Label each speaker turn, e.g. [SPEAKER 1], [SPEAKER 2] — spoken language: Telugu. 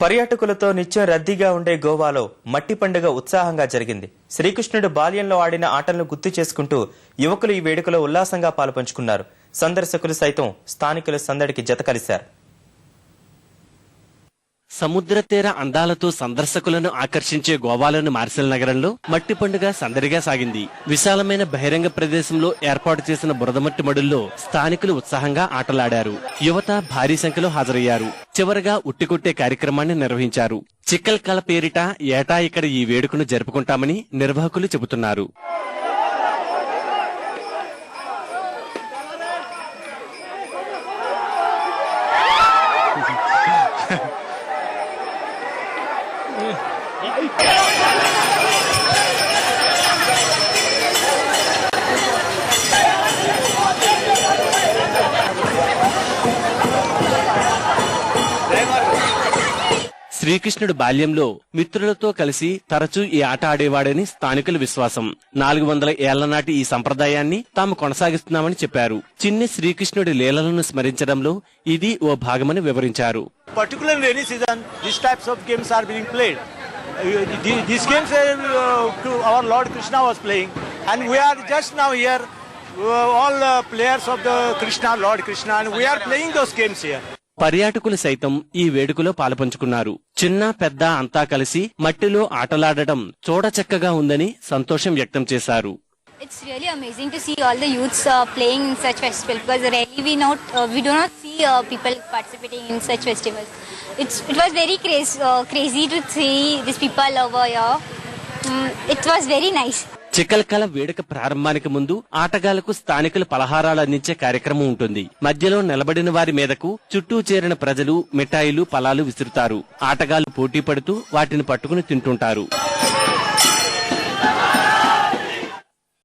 [SPEAKER 1] పర్యాటకులతో నిత్యం రద్దీగా ఉండే గోవాలో మట్టి పండుగ ఉత్సాహంగా జరిగింది. శ్రీకృష్ణుడు బాల్యంలో ఆడిన ఆటలను గుర్తు చేసుకుంటూ యువకులు ఈ వేడుకలో ఉల్లాసంగా పాలుపంచుకున్నారు. సందర్శకులు సైతం స్థానికుల సందడికి జత కలిశారు.
[SPEAKER 2] సముద్ర తీర అందాలతో సందర్శకులను ఆకర్షించే గోవాలోని మార్సెల్ నగరంలో మట్టి పండుగ సందడిగా సాగింది. విశాలమైన బహిరంగ ప్రదేశంలో ఏర్పాటు చేసిన బురదమట్టి మడుల్లో స్థానికులు ఉత్సాహంగా ఆటలాడారు. యువత భారీ సంఖ్యలో హాజరయ్యారు. చివరగా ఉట్టికొట్టే కార్యక్రమాన్ని నిర్వహించారు. చిక్కల్ కళ పేరిట ఏటా ఇక్కడ ఈ వేడుకను జరుపుకుంటామని నిర్వాహకులు చెబుతున్నారు. శ్రీకృష్ణుడు బాల్యంలో మిత్రులతో కలిసి తరచూ ఈ ఆట ఆడేవాడని స్థానికుల విశ్వాసం. 400 ఏళ్ల నాటి ఈ సంప్రదాయాన్ని తాము కొనసాగిస్తున్నామని చెప్పారు. చిన్ని శ్రీకృష్ణుడి లీలలను స్మరించడంలో ఇది ఓ భాగమని వివరించారు.
[SPEAKER 3] Particularly in rainy season, these types of games are being played. These games our Lord Krishna was playing, and we are just now here, all players of the Krishna, Lord Krishna, and we are playing those games here.
[SPEAKER 2] పర్యాటకులు సైతం ఈ వేడుకలో పాలుపంచుకున్నారు. చిన్న పెద్ద అంతా కలిసి మట్టిలో ఆటలాడటం చూడచక్కగా ఉందని సంతోషం వ్యక్తం చేశారు.
[SPEAKER 4] It's really amazing to see all the youths playing in such festivals, because really we do not see people participating in such festivals. It was very crazy to see these people over here. It was very nice.
[SPEAKER 2] Chikkal కళ వేడుక ప్రారంభానికి ముందు ఆటగాళ్లకు స్థానికులు పలహారాలు అందించే కార్యక్రమం ఉంటుంది. మధ్యలో నిలబడిన వారి మీదకు చుట్టూ చేరిన ప్రజలు మిఠాయిలు, ఫలాలు విసురుతారు. ఆటగాళ్లు పోటీ పడుతూ వాటిని పట్టుకుని తింటుంటారు.